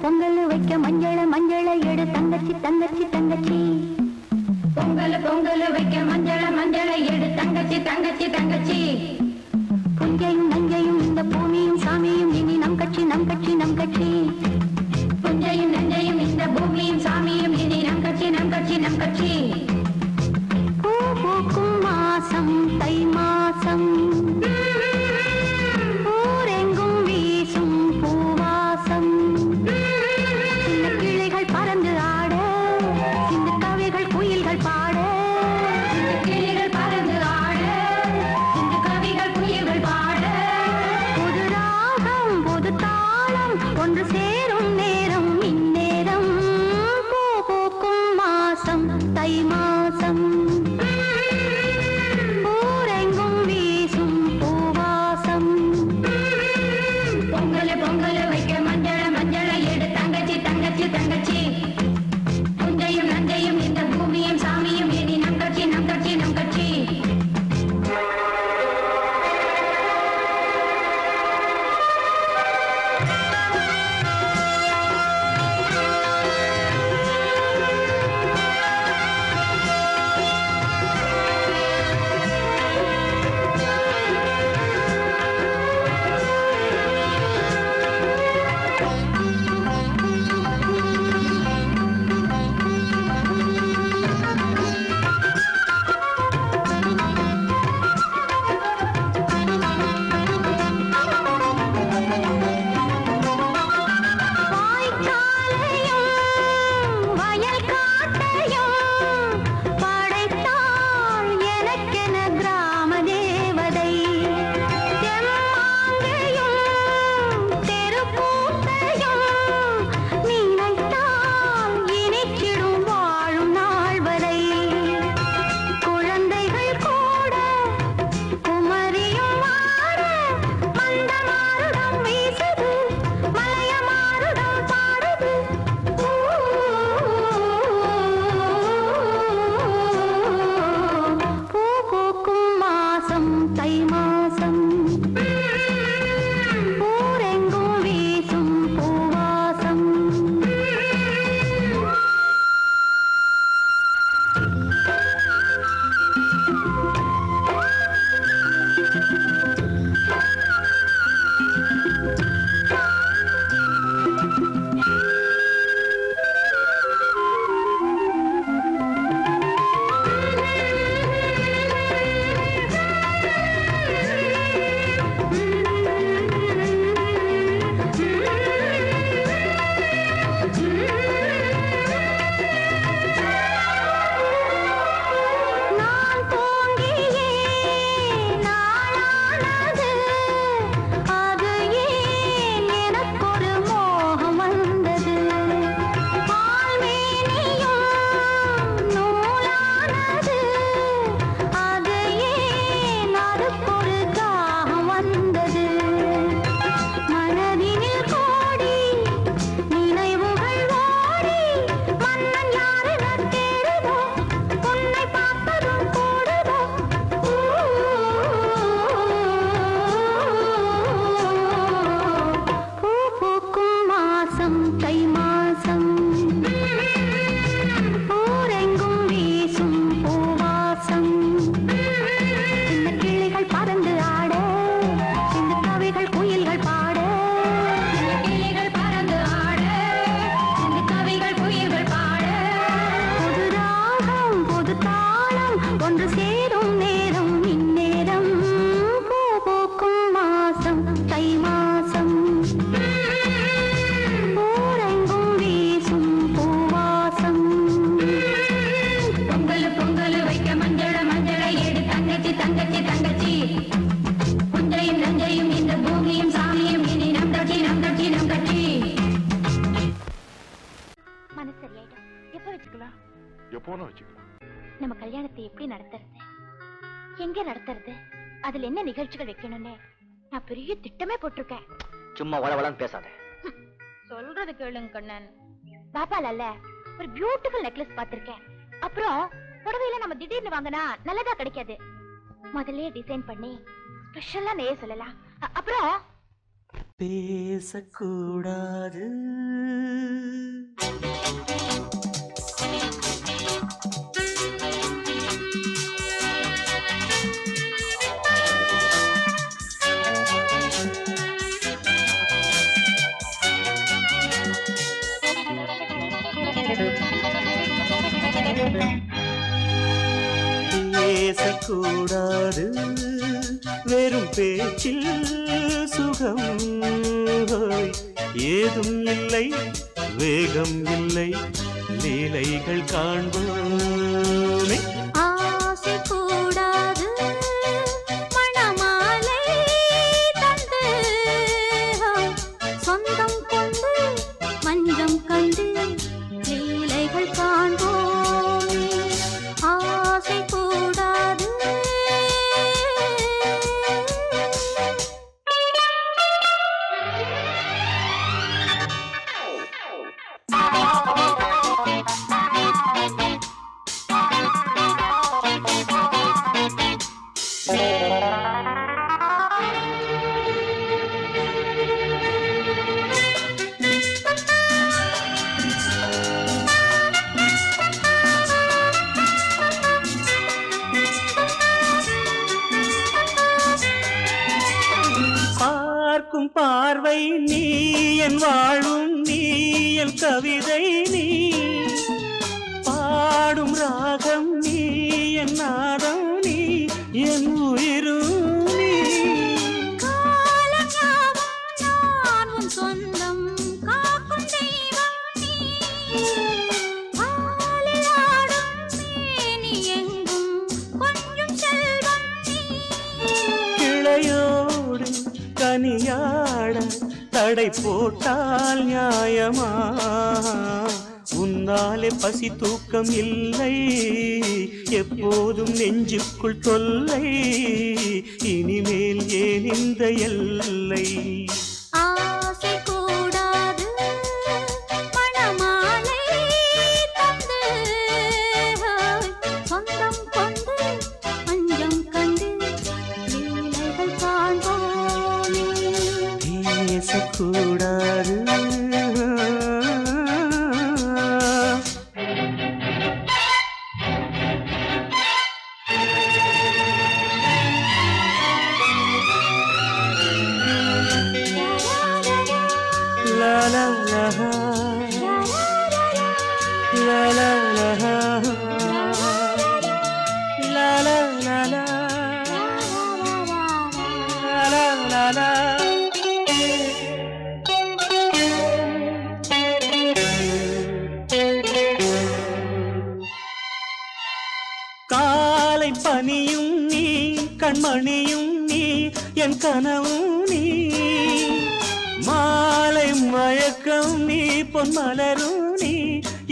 பொங்கல் வைக்க மஞ்சள மஞ்சள எடு தங்கச்சி தங்கச்சி தங்கச்சி. பொங்கல் பொங்கல் வைக்க மஞ்சள மஞ்சள எடு தங்கச்சி தங்கச்சி தங்கச்சி. புஞ்சையும் நஞ்சையும் இந்த பூமியும் சாமியும் இனி நம் கட்சி நம் கட்சி நம் கட்சி. புஞ்சையும் நஞ்சையும் இந்த பூமியும் சாமியும் இனி நம் கட்சி நம் கட்சி நம் கட்சி. பூ பூக்கும் மாசம் தை மாசம் ஊரெங்கும் வீசும் பூவாசம். சின்ன கிளைகள் பறந்து ஆட சிந்து கவிகள் குயில்கள் பாட. கிளிகள் பறந்து ஆட சிந்து கவிகள் குயில்கள் பாட. புது ராகம் புது தாளம் ஒன்று சேரும் நேரம் இந்நேரம். பூ பூக்கும் மாசம் தை மாசம் ஊரெங்கும் வீசும் பூவாசம். பொங்கல் பொங்கல் வைக்க மஞ்சள மஞ்சள எடு தங்கச்சி தங்கச்சி தங்கச்சி. புஞ்சையும் நஞ்சையும் இந்த பூமியும் சாமியும் இனி நம் கட்சி நம் கட்சி நம் கட்சி. நம்ம கல்யாணத்தை எப்படி நடத்துறது, எங்க நடத்துறது, அதுல என்ன நிகழ்ச்சிகள் வைக்கணும்னு நான் பெரிய திட்டமே போட்டிருக்கேன். சும்மா வளவளன்னு பேசாத. சொல்றது கேளுங்க கண்ணன். பாப்பால ஒரு பியூட்டிஃபுல் நெக்லஸ் பாத்திருக்கேன். அப்புறம் புடவையில நம்ம திடீர்னு வாங்கினா நல்லதா கிடைக்காது. முதல்ல டிசைன் பண்ணி ஸ்பெஷலா நெய்ய சொல்லலாம். அப்புறம் பேசக்கூடாது பேசக்கூடாது வெறும் பேச்சில் சுகம் ஏதும் இல்லை வேகம் இல்லை லீலைகள் காண்போமே ஆசை கூடாது மணமாலை தந்து சொந்தம் கொண்டு மஞ்சம் கண்டு லீலைகள் காண்போமே ஆசை கூடாது பார்க்கும் பார்வை நீ என் வாழும் நீ என் கவிதை நீ பாடும் ராகம் நீ என் நாதம் நீ என் உயிரும் நீ நான் உன் சொந்தம் காக்கும் தெய்வம் நீ ஆளில் ஆடும் மேனி எங்கும் கொஞ்சம் செல்வம் நீ கிளையோடு கனியாட தடை போட்டால் நியாயமா உன்னாலே பசி தூக்கம் இல்லை எப்போதும் நெஞ்சுக்குள் தொல்லை இனிமேல் ஏன் இந்த எல்லை ஆசை கூடாது மணமாலை தந்து சொந்தம் கொண்டு மஞ்சம் கண்டு லீலைகள் காண்போமே பேசக்கூடாது La la la la la la la la la la la la la காலை பனியும் நீ கண்மணியும் நீ என் கனவும் நீ மாலை மயக்கம் நீ பொன்மலரும் நீ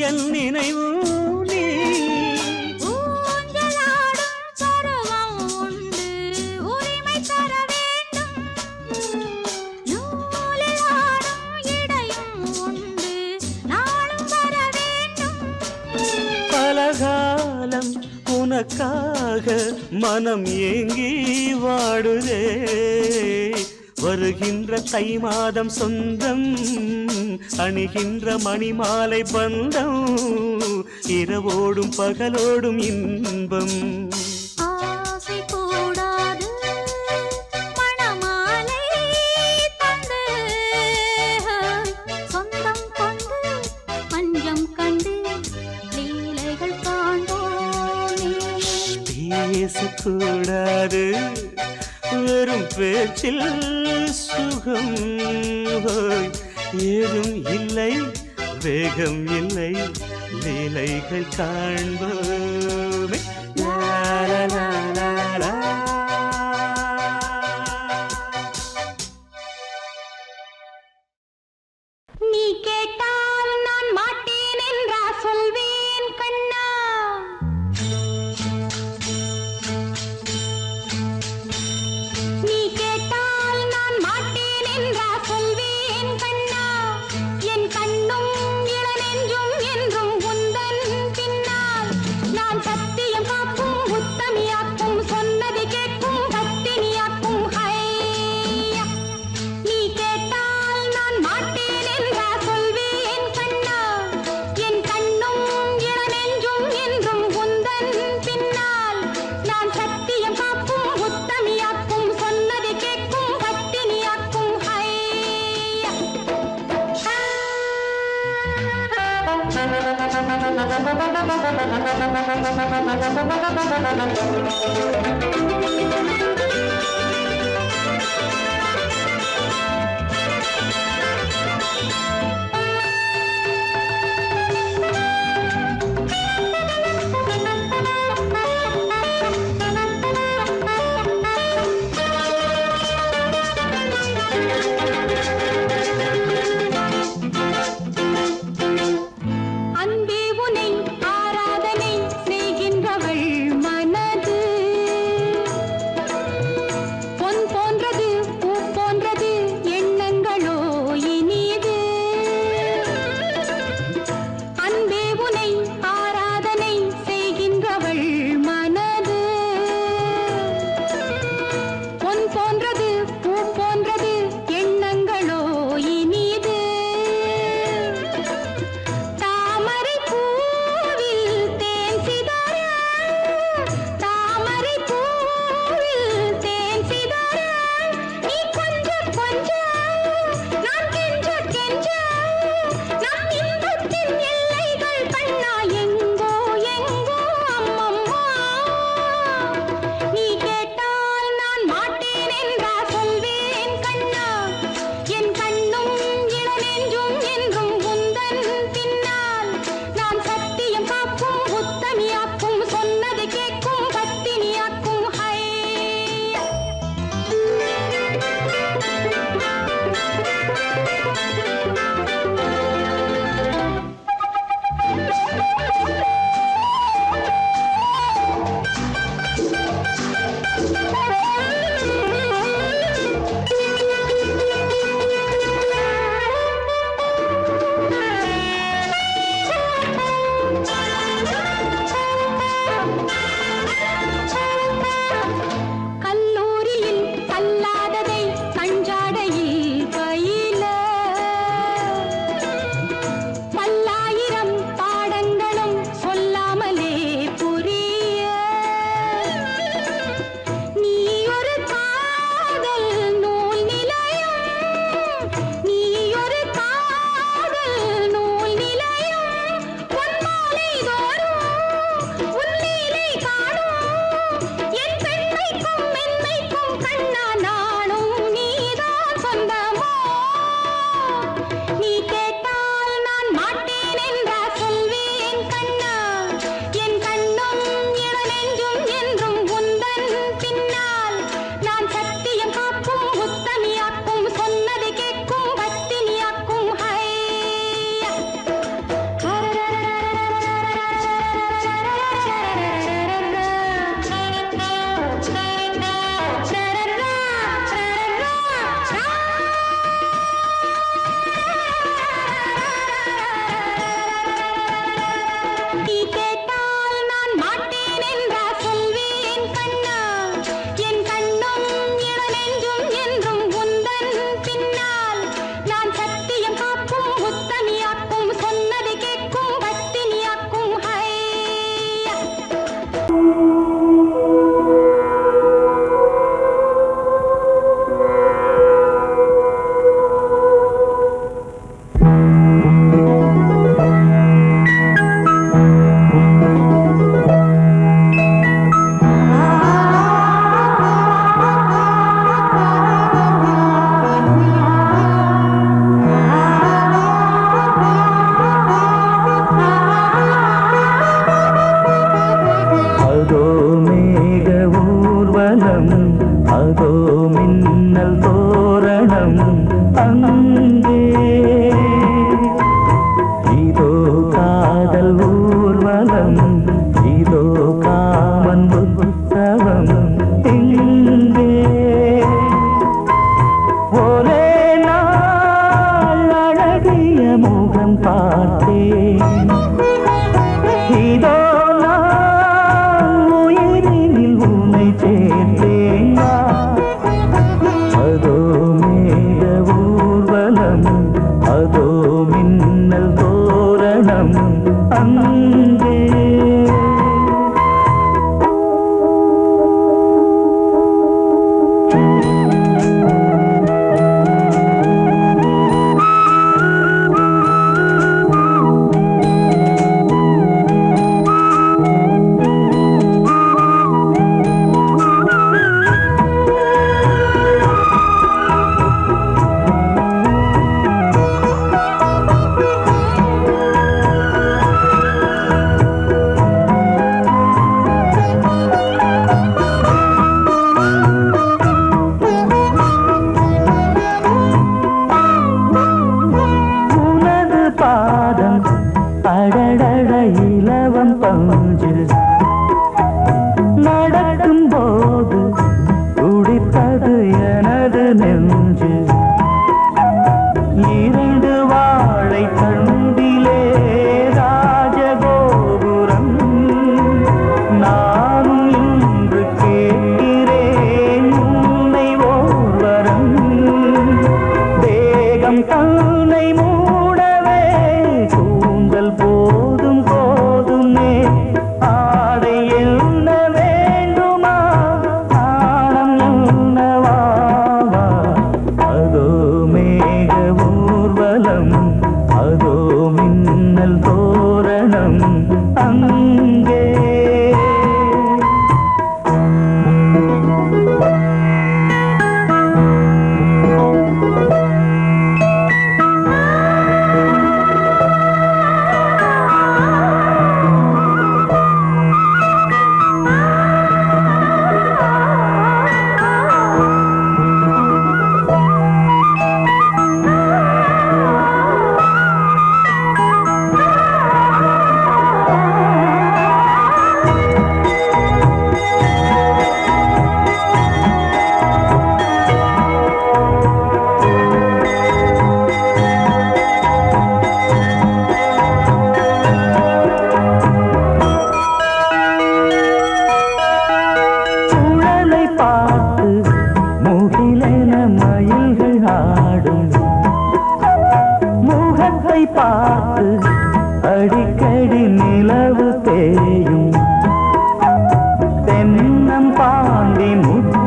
என் நினைவும் நீ ஊஞ்சலாடும் பருவம் உண்டு உரிமை தர வேண்டும் நூலில் ஆடும் இடையும் உண்டு நாளும் வர வேண்டும் பலகாலம் உனக்காக மனம் ஏங்கி வாடுதே வருகின்ற தை மாதம் சொந்தம் அணிகின்ற மணிமாலை பந்தம் இரவோடும் பகலோடும் இன்பம் ஆசை கூடாது மணமாலை தந்து சொந்தம் கொண்டு மஞ்சம் கண்டு லீலைகள் காண்போமே பேசக்கூடாது வெறும் பேச்சில் சுகம் ஏதும் இல்லை வேகம் இல்லை லீலைகள் காண்போமே லா லா லா லா லா. நீ கேட்டால் நான் மாட்டேன் என்றா சொல்வேன் கண்ணா நீ கேட்டால் நான் மாட்டேன் என்றா சொல்வேன் கண்ணா என் கண்ணும் இளநெஞ்சும் என்றும் உந்தன் பின்னால் நான்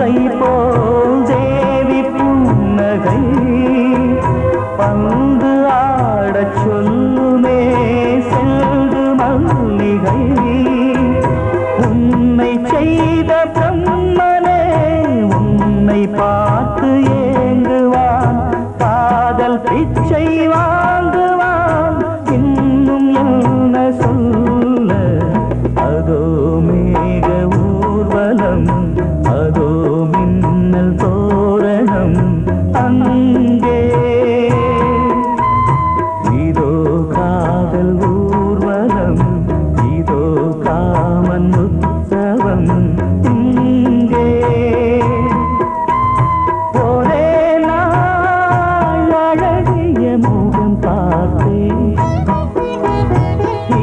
பம்பை போல் தேவி புன்னகை பந்து ஆடச் சொல்லுமே செல்கு மல்லிகை உன்னை செய்த பிரம்மனே உன்னை பார்த்து ஏங்குவான் காதல் பிச்சை வாங்குவான் இன்னும் என்ன சொல்ல அதோ மேக ஊர்வலம் அதோ மின்னல் தோரணம் அங்கே இதோ காதல் ஊர்வலம் இதோ காமன் உற்சவம் இங்கே ஒரே நாள் அழகிய முகம் பார்த்தேன்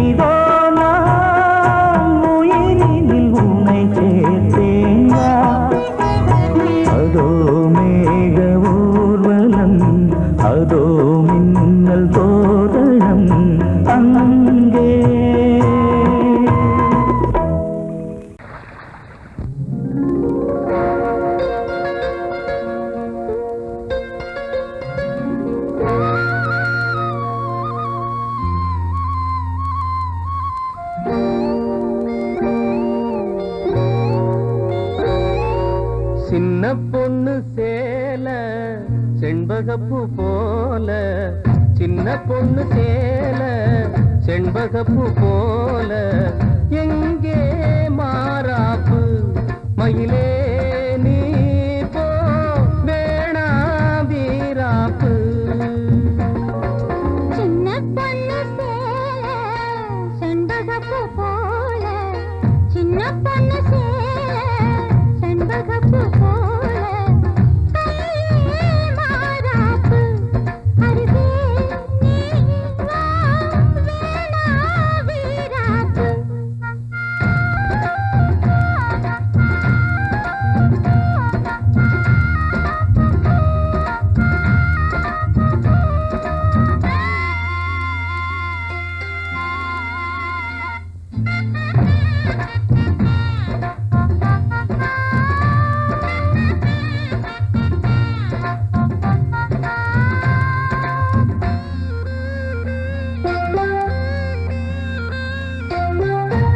இதோ நான் உயிரினில் உன்னை சேர்த்தேன் அதோ மேக ஊர்வலம் அதோ மின்னல் தோரணம் அங்கே சின்ன பொண்ணு சேல செண்பகப்பூ போல சின்ன பொண்ணு சேல செண்பகப்பூ போல எங்கே மாறாப்பு மயிலே நீ போ வேணா வீராப்பு சின்ன பொண்ணு சேல செண்பகப்பூ போல சின்ன பொண்ணு சேல செண்பகப்பூ போல கையே மாறாப்பு அருகே நீ வா வேணா வீராப்பு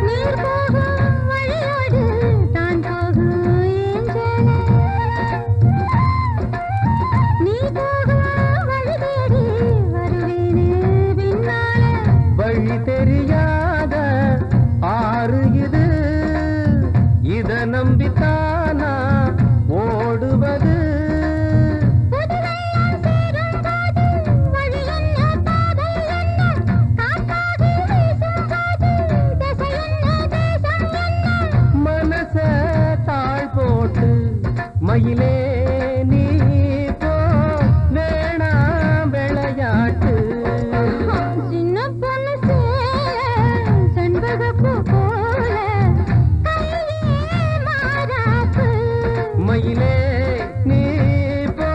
நீர் போகும் வழியோடு தான் போகும் ஏஞ்சல நீ போகும் வழி தேடி வருவேனே பின்னால வழி தெரியாத ஆறு இது இத நம்பித்தானா ஓடுவது புதுவெள்ளம் சேரும்போது வழி என்ன பாதை என்ன காற்றாகி வீசும்போது திசை என்ன தேசம் என்ன மனச தாழ் போட்டு மயிலே நீ போ வேணா விளையாட்டு சின்ன பொண்ணு சேல செண்பகப்பூ போல கையே மாறாப்பு மயிலே நீ போ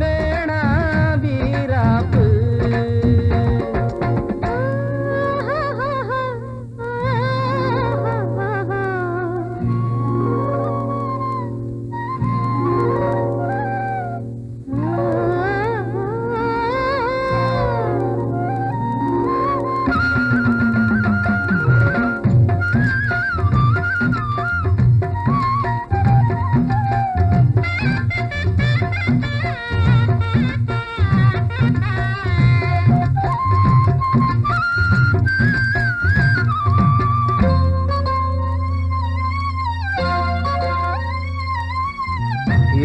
வேணா வீராப்பு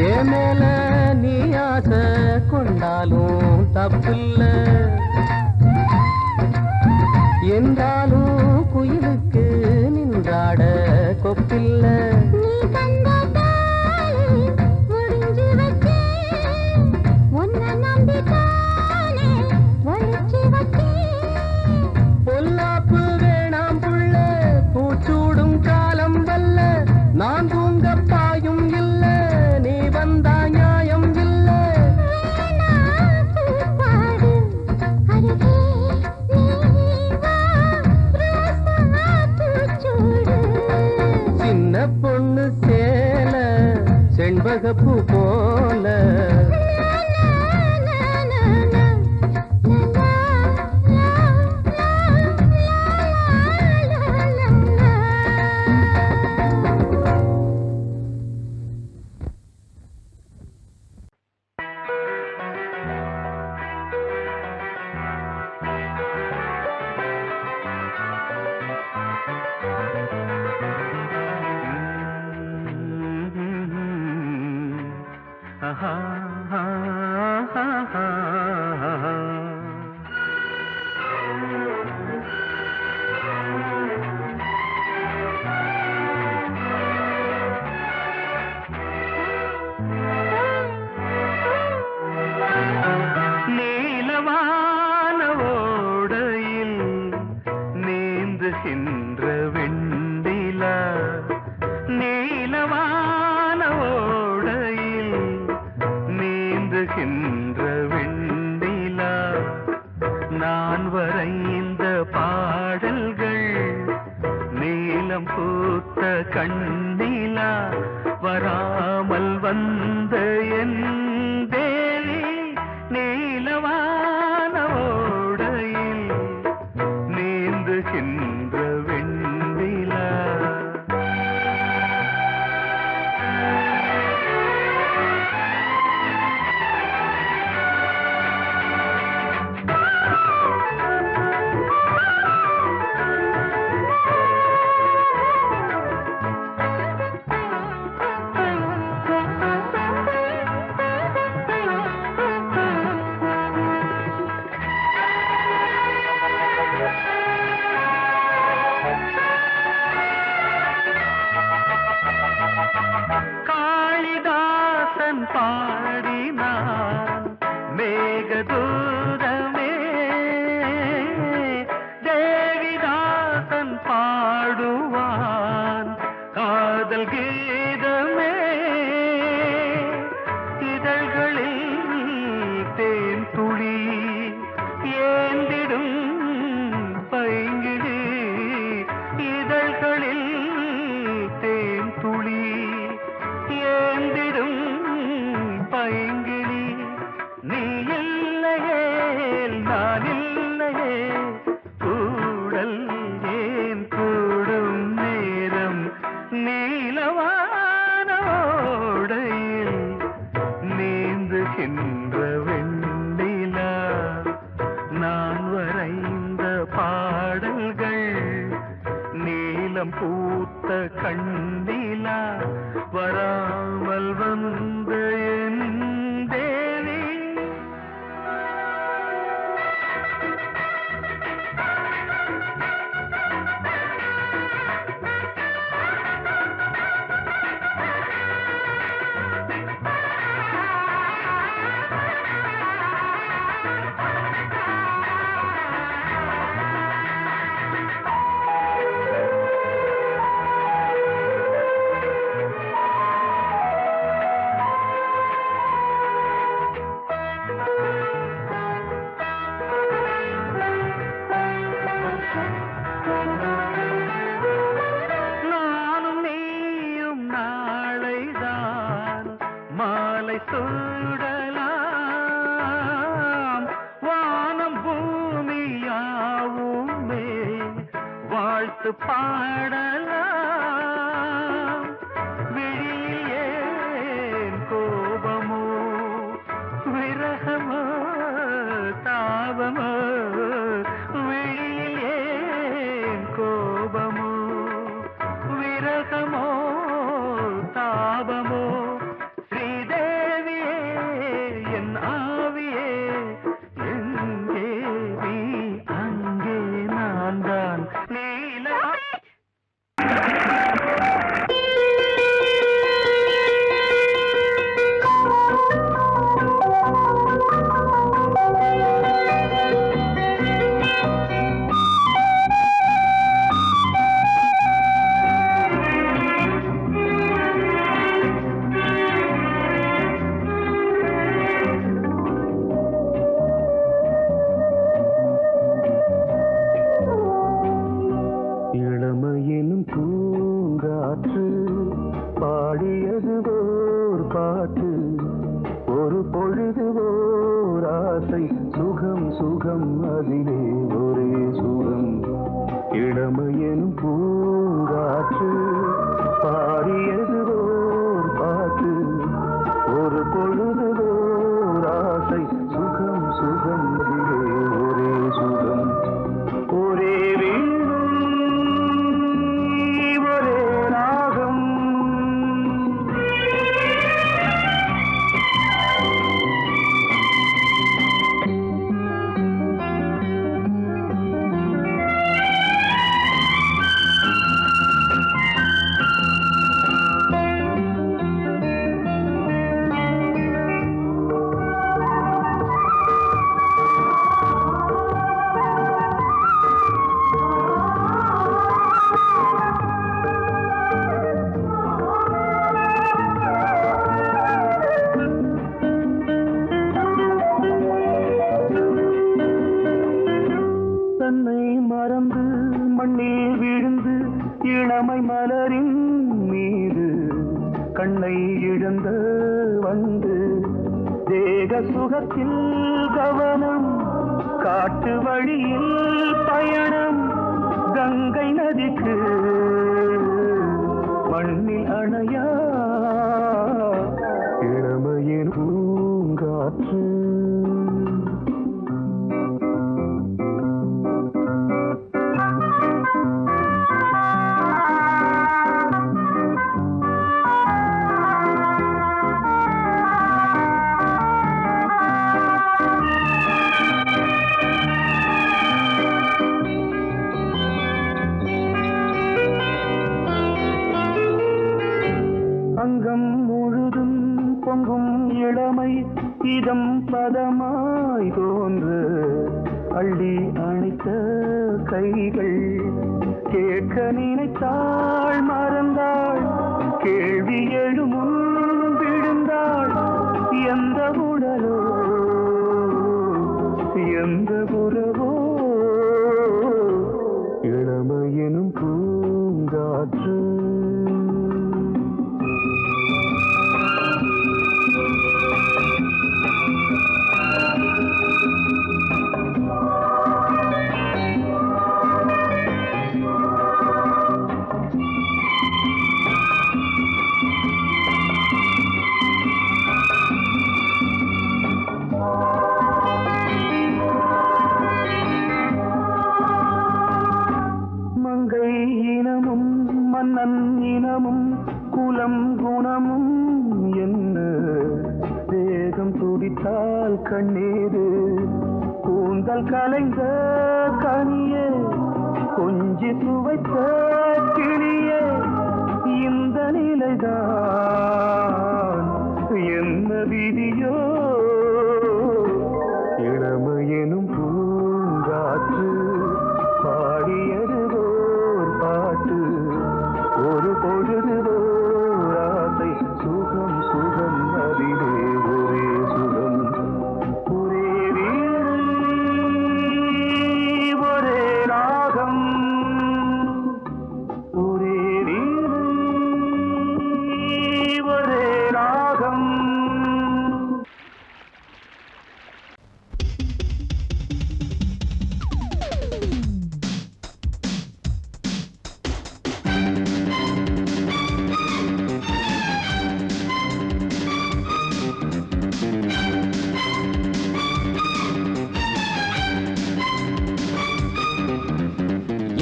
ஏ மேல நீ ஆசை கொண்டாலும் தப்பில்ல என்றாலும் குயிலுக்கு நின்றாட கொப்பில்ல நீ தந்த தாலி முடிஞ்சு வச்சேன் உன்னை நம்பித்தானே ஒழிச்சு வச்சேன் பொல்லாப்பு வேணாம் புள்ள பூச்சூடும் காலம் வல்ல நான் தூங்க பாயும் இல்ல நீ வந்தா நியாயம் இல்ல வேணா பூப்பாடு அருகே நீ வா ரோசா பூச்சூடு சின்ன பொண்ணு சே வெண்பகப்பூ போல நான் வரைந்த பாடல்கள் நீலம் பூத்த கண்ணிலா வராமல் வந்த என் தேவி நீலவான ஓடையில் நீந்துகின்ற வெண்ணிலா பாடினான் மேகதூதமே தேவிதாசன் பாடுவான் காதல் கீதமே இதழ்களில் தேன் துளி ஏந்திடும் பைங்கிழி இதழ்களில் தேன் துளி ஏந்திடும் பைங்கிளி நீ இல்லையே நான் இல்லையே கூடல் ஏன் கூடும் நேரம் நீலவானோடையில் நீந்துகின்ற வெண்ணிலா நான் வரைந்த பாடல்கள் நீலம் பூத்த கண்ணிலா வராமல் வந்த என் தேவி மாலை சூடலாம் வானம் பூமியாவுமே வாழ்த்து பாடலாம் விழியில் ஏன் கோபமோ விரகமோ தாபமோ விழியில் ஏன் கோபமோ விரகமோ தாபமோ பாட்டு ஒரு பொழுது ஓர் ஆசை சுகம் சுகம் அதிலே ஒரே சுகம் இளமையின் பூங்காற்று பாடியது ஓர் பாட்டு ஒரு பொழுது ஓர் ஆசை சுகம் சுகம் அதிலே ஒரே சுகம் ஒரே வீணை ஒரே ராகம் தன்னை மறந்து மண்ணில் விழுந்து இளமை மலரின் மீது கண்ணை இழந்த வந்து தேக சுகத்தில் கவனம் காட்டு வழியில் பயணம் கங்கை நதிக்கு மண்ணில் அணையா இளமையின் பூங்காற்று அங்கம் முழுதும் பொங்கும் இளமை இதம் பதமாய் தோன்று அள்ளி அணைத்த கைகள் கேட்க நினைத்தாள் மறந்தாள் கேள்வி எழுமுன் விழுந்தாள் எந்த உடலோ எந்த உறவோ இளமையெனும் பூங்காற்று மங்கை இனமும் மன்னன் இனமும் குலம் குணமும் என்ன வேகம் துடித்தால் கண்ணீரு கூந்தல் கலைந்த கனியே கொஞ்சி சுவைத்த கிளியே இந்த நிலைதான் என்ன விதியோ இளமையெனும் பூங்காற்று பாடியது ஓர் பாட்டு ஒரு பொழுது ஓர் ஆசை சுகம் சுகம் அதிலே ஒரே சுகம் ஒரே வீணை ஒரே ராகம் ஒரே வீணை ஒரே ராகம்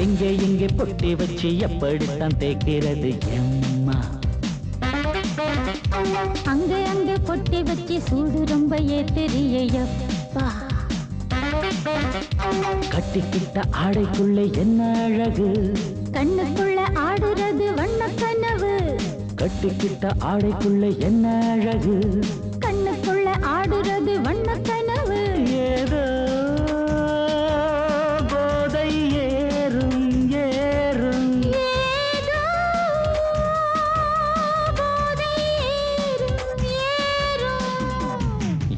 எங்கே எங்கே பொட்டி வச்சு எப்படித்தான் தேய்க்கிறது எம்மா அங்கே அங்கே பொட்டி வச்சு சூடு ரொம்ப ஏத்தெரியப்பா கட்டிக்கிட்ட ஆடைக்குள்ளே என்ன அழகு கண்ணுக்குள்ள ஆடுறது வண்ண கனவு கட்டிக்கிட்ட ஆடைக்குள்ளே என்ன அழகு கண்ணுக்குள்ள ஆடுறது வண்ண கனவு ஏதோ போதை ஏறும் ஏறும் ஏதோ போதை ஏறும் ஏறும்.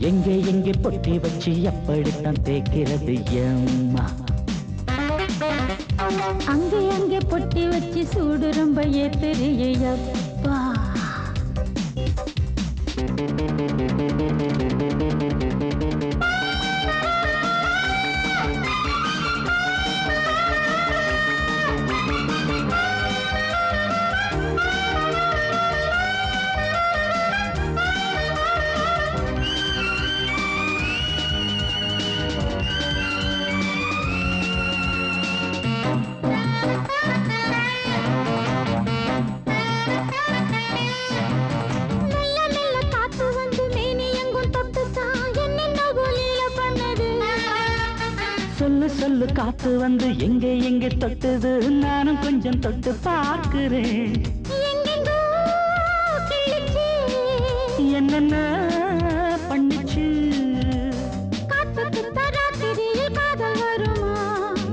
எங்கே எங்கே பொட்டி வச்சு எப்படித்தான் தேய்க்கிறது எம்மா அங்கே அங்கே பொட்டி வச்சு சூடு ரொம்ப ஏத்தெரியப்பா சொல்லு காத்து வந்து எங்கே எங்கே தொட்டுது நானும் கொஞ்சம் தொட்டு பார்க்கிறேன் எங்கெங்கோ கிழிச்சு, என்னென்ன பண்ணிச்சு காத்துக்கு ராத்திரியில் காதல் வருமா?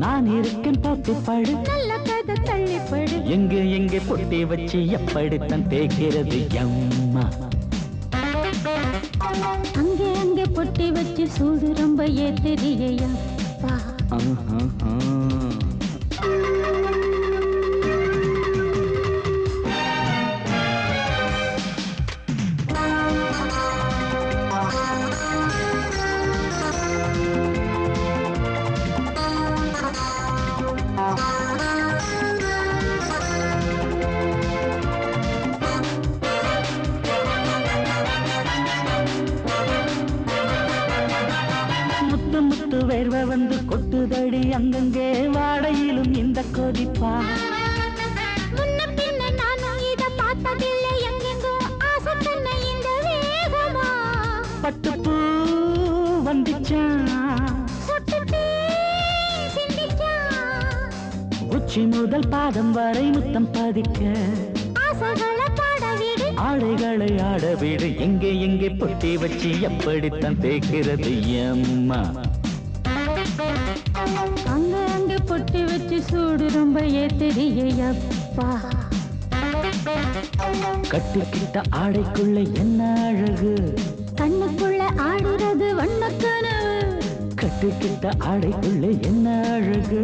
நான் இருக்கேன் பார்த்து படு நல்ல கதை தள்ளிப்படு. எங்கே எங்கே பொட்டி வச்சு எப்படித்தான் தேய்க்கிறது அம்மா அங்கே அங்கே பொட்டி வச்சு சூடு ரொம்ப ஏத்தெரியையா. வேர்வை வந்து கொட்டுதடி அங்கங்கே வாடையிலும் இந்த கொதிப்பா முன்ன பின்ன நானும் இத பார்த்ததில்லை எங்கெங்கோ ஆசை தன்னை இந்த வேகமா. பட்டுப்பூ வந்துச்சான் சுட்டுட்டே சிந்திச்சான். உச்சி முதல் பாதம் வரை முத்தம் பதிக்க ஆசைகளை பாட விடு, ஆடைகளை ஆட வீடு எங்கே எங்கே பொட்டி வச்சு எப்படித்தான் தேய்க்கிறது அம்மா அங்க அங்க பொட்டி வச்சு சூடு ரொம்ப ஏத்தெரியப்பா. கட்டிக்கிட்ட ஆடைக்குள்ள என்ன அழகு கண்ணுக்குள்ள ஆடுறது வண்ணக்கனவு. கட்டிக்கிட்ட ஆடைக்குள்ள என்ன அழகு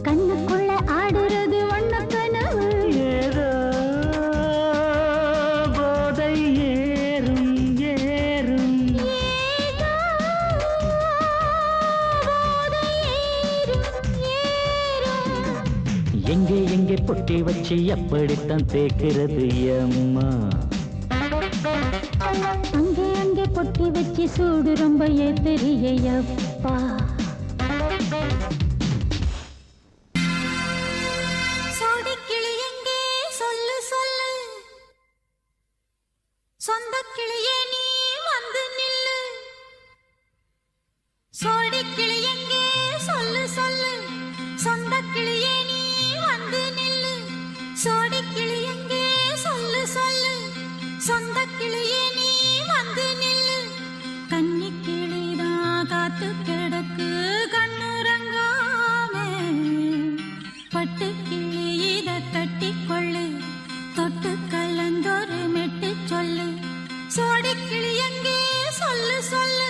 கண்ணுக்குள்ள ஆடுறது வண்ணக்கனவு. ஏதோ போதை ஏறும் ஏறும் ஏதோ போதை ஏறும் ஏறும். எங்கே எங்கே பொட்டி வச்சு எப்படித்தான் தேய்க்கிறது அம்மா அங்கே அங்கே பொட்டி வச்சு சூடு ரொம்ப ஏத்தெரியப்பா. சோடிக்கிளி எங்கே சொல்லு சொல்லு, சொந்த கிளியே நீ வந்து நில்லு. சோடிக்கிளி எங்கே சொல்லு சொல்லு, சொந்த கிளியே நீ வந்து நில்லு. சோடிக்கிளி எங்கே சொல்லு சொல்லு, சொந்த கிளியே நீ வந்து நில்லு. கன்னி கிளிதான் காத்து கிடக்கு கண்ணுறங்காம, பட்டு கிளி இத கட்டிக்கொள்ளு, தொட்டு கலந்தொரு மெட்டு சொல்லு. சோடி கிளி எங்கே சொல்லு சொல்லு,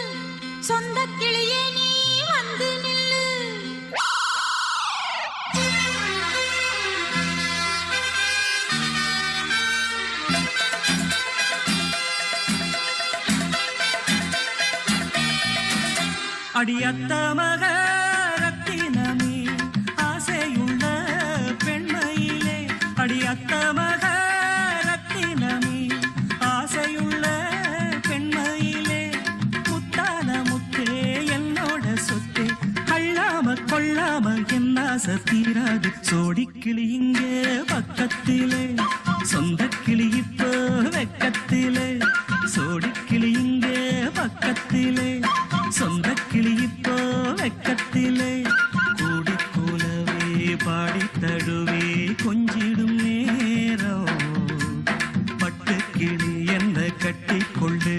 சொந்த கிளியே நீ வந்து நில்லு. அடியத்த மக ரத்தினமே ஆசையுள்ள பெண்மையிலே அடியத்த மக ரத்தினமே ஆசையுள்ள பெண்மையிலே முத்தான முத்தே என்னோட சொத்தே அள்ளாம கொள்ளாம என்ன சத்தீராது சோடிக்கிளி இங்கே பக்கத்திலே சொந்த கிளி இப்போ வெக்கத்திலே சோடிக்கிளி இங்கே பக்கத்திலே சொந்த கிளி இப்போ வெக்கத்திலே கூடி கூலவே பாடி தழுவே கொஞ்சிடும் நேரம் பட்டு கிளி என்ன கட்டி கொள்ளு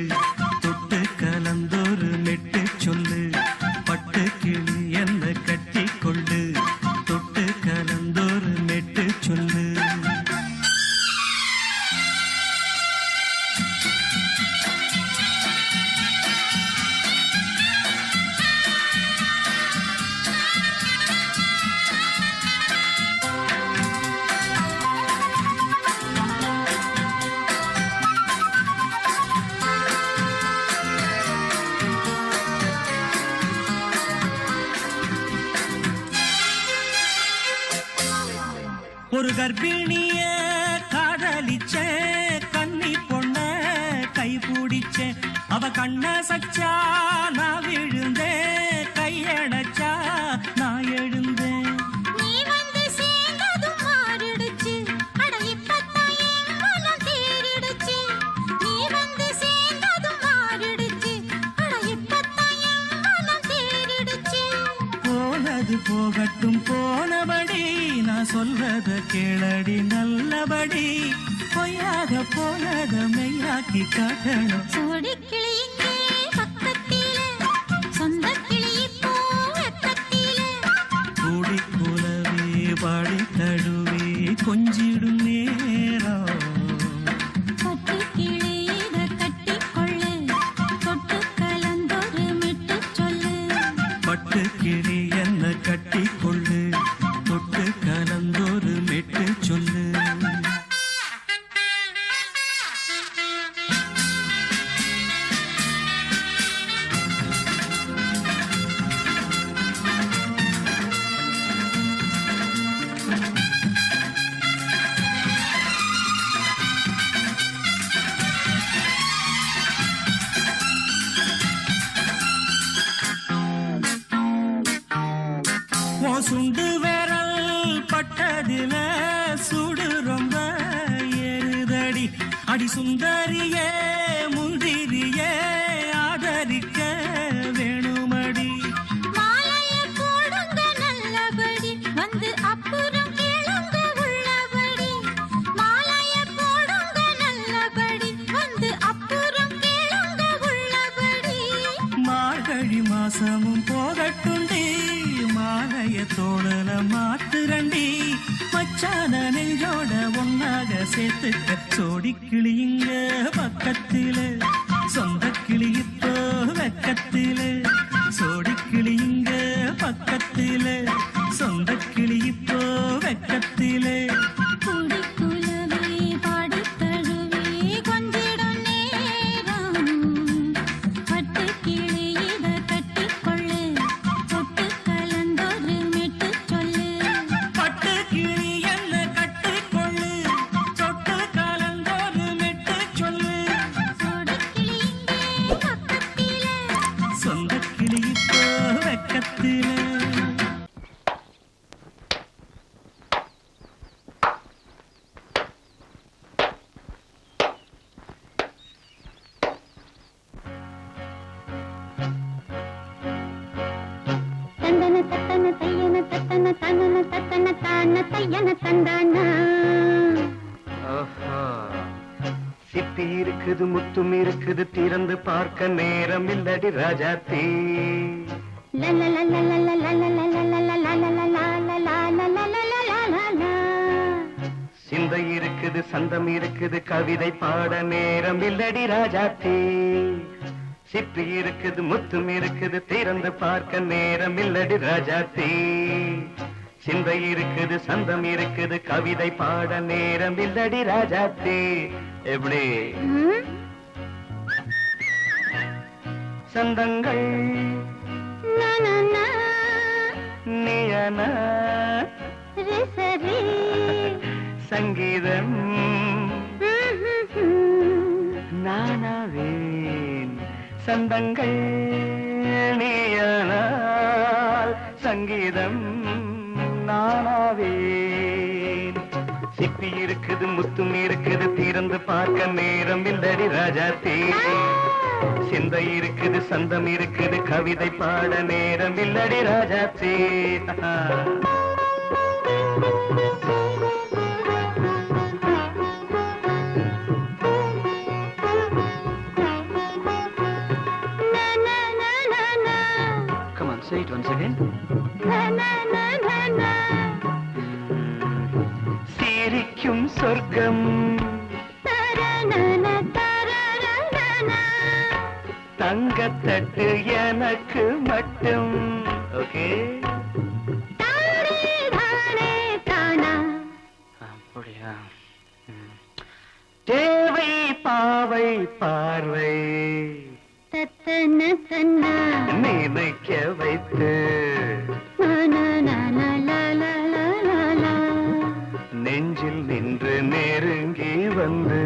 தொட்டு கலந்தொரு மெட்டு சொல்லு பட்டு கிளி என்ன கட்டி கொள்ளு தொட்டு கலந்தொரு மெட்டு சொல்லு ஒரு கர்ப்பிணிய காதலிச்ச கன்னி பொண்ண கை பிடிச்ச அவ கண்ண சச்சா நான் விழுந்தேன் கையடைச்சா நான் எழுந்தேன். நீ வந்து சேர்ந்ததும் மாறிடுச்சு, அட இப்பத்தான் என் மனம் தேறிடுச்சு. நீ வந்து சேர்ந்ததும் மாறிடுச்சு, அட இப்பத்தான் என் மனம் தேறிடுச்சு. போனது போக கேளடி நல்லபடி பொய்யாக போனத மெய்யாக்கி காட்டணும். சோடி கிளி இங்கே பக்கத்திலே, சொந்த கிளி இப்போ வெக்கத்திலே. கூடி கூலவே பாடி தழுவே கொஞ்சிடும் நேரம். பட்டு கிளி இத கட்டிக்கொள்ளு, தொட்டு கலந்தொரு மிட்டு சொல்லு. பட்டு கிளி என்ன கட்டிக்கொள்ளு, தொட்டு கலந்தொரு மெட்டு சொல்லு. சுண்டு விரல் பட்டதில சுடு ரொம்ப ஏறுதடி. அடி சுந்தரியே முந்திரியே ஆதரிக்க வேணுமடி. மாலைய போடுங்க நல்லபடி, வந்து அப்புறம் கேளுங்க உள்ளபடி. மாலைய போடுங்க நல்லபடி, வந்து அப்புறம் கேளுங்க உள்ளபடி. மார்கழி மாசமும் போகட்டுண்டி, மாலைய தோழல மாத்துரண்டி. மச்சான நெஞ்சோட ஒன்னாக சேர்த்துக்க. சோடி கிளியுங்க பக்கத்தில, சொந்த கிளி இப்போ வெக்கத்தில. சோடி கிளியுங்க பக்கத்தில, சொந்த கிளி இப்போ வெக்கத்தில. கூடி குலவே பாடி தழுவே கொஞ்சிடும் நேரம். பட்டு கிளி இத கட்டிக்கொள்ளு, தொட்டு கலந்தொரு மிட்டு சொல்லு. பட்டு கிளி என்ன கட்டிக்கொள்ளு, தொட்டு கலந்தொரு மெட்டு சொல்லு. சோடி கிளி இங்கே பக்கத்திலே, சொந்த கிளி இப்போ வெக்கத்தில. தந்தன தத்தன தையன தத்தன தனன தத்தன தான தையன தந்தானா. ஆஹா. சிப்பி இருக்குது முத்தும் இருக்குது திறந்து பார்க்க நேரம் இல்லடி ராஜாத்தி. சிந்தை இருக்குது சந்தம் இருக்குது கவிதை பாட நேரம் இல்லடி ராஜாத்தி. சிப்பி இருக்குது முத்தும் இருக்குது திறந்து பார்க்க நேரம் இல்லடி ராஜாத்தி. சிந்தை இருக்குது சந்தம் இருக்குது கவிதை பாட நேரம் இல்லடி ராஜாத்தி. எப்படி சந்தங்கள் நீயன சங்கீதம் நானாவேன். சந்தங்கள் நீயனால் சங்கீதம் நானாவேன். சிப்பி இருக்குது முத்தும் இருக்குது திறந்து பார்க்க நேரம் இல்லடி ராஜாத்தி. சிந்தை இருக்குது சந்தம் இருக்குது கவிதை பாட நேரம் இல்லடி Rajathi. Come on, say it once again. சிரிக்கும் சொர்க்கம் தங்கத்தட்டு எனக்கு மட்டும். ஓகே அப்படியா? தேவை பாவை பார்வை நினைக்க வைத்து நெஞ்சில் நின்று நெருங்கி வந்து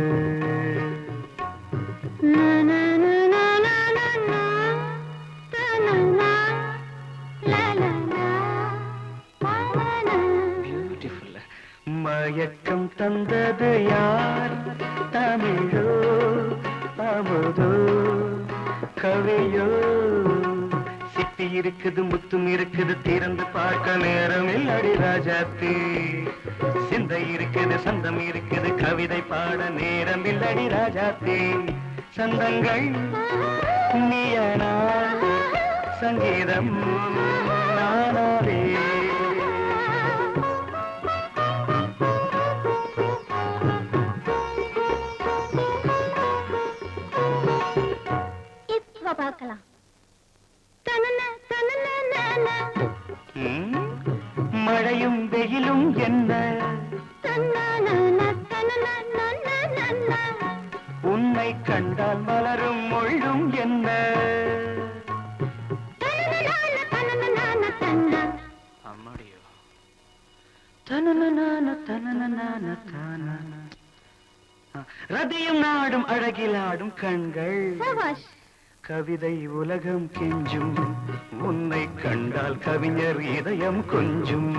பியூட்டிஃபுல். மயக்கம் தந்தது யார்? தமிழோ அமுதோ கவியோ? சிப்பி இருக்குது முத்தும் இருக்குது திறந்து பார்க்க நேரம் இல்லடி ராஜாத்தி சிந்தை இருக்குது சந்தம் இருக்குது கவிதை பாட நேரம் இல்லடி ராஜாத்தி சந்தங்கள் நீயனா சங்கீதம் நானாவே இப்ப பார்க்கலாம். மழையும் வெயிலும் என்ன உன்னை கண்டால் மலரும் மொழியும் என்ன அம்மாடியோ ரதியும் நாடும் அழகிலாடும் கண்கள் கவிதை உலகம் கெஞ்சும் உன்னை கண்டால் கவிஞர் இதயம் கொஞ்சும்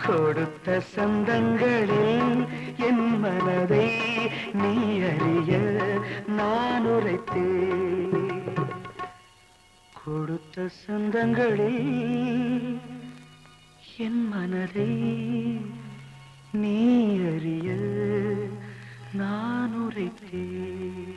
கொடுத்த சந்தங்களில் என் மனதை நீ அறிய நான் உரைத்தேன் கொடுத்த சந்தங்களில் என் மனதை நீ அறிய நான் உரைத்தேன்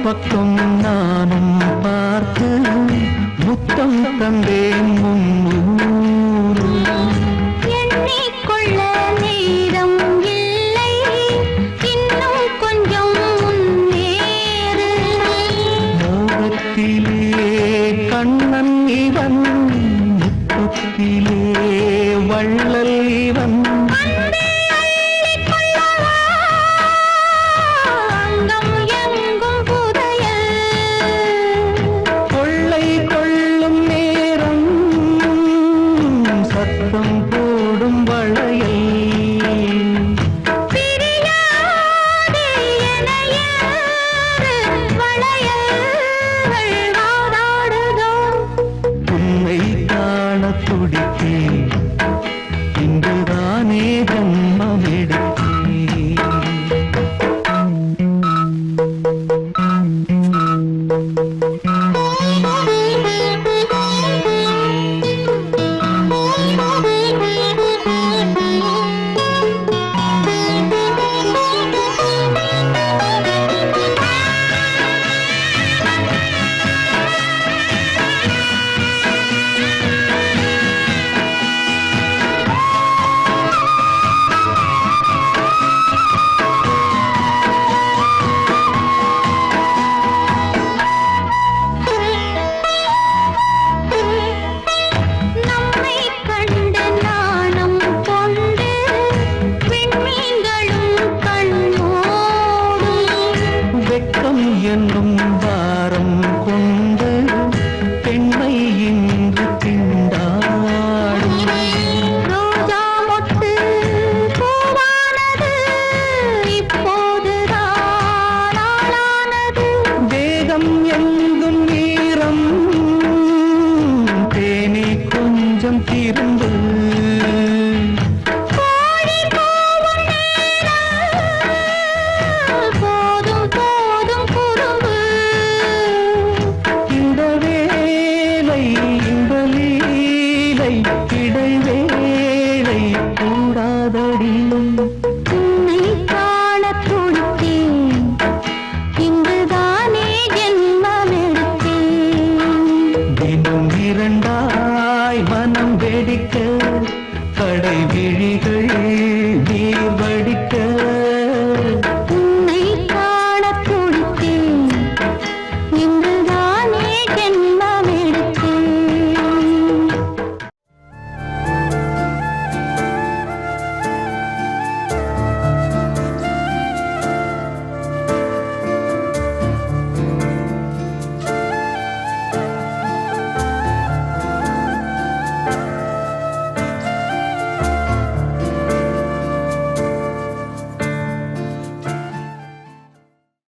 பக்கம் நானும் பார்த்து முத்தம் தந்தேன் எண்ணிக்கொள்ள நேரம் இல்லை இன்னும் கொஞ்சம் முன்னேறு மோகத்திலே கண்ணன் இவன் முத்தத்திலே வள்ளல் இவன் இங்குதானே ஜன்மம் என்னும் வாரம் கொண்டு பெண்மை இன்று திண்டாடும் ரோஜா மொட்டு பூவானது இப்போதுதான் ஆளானது வேகம் எங்கும் ஈரம் தேனி கொஞ்சம் திருந்து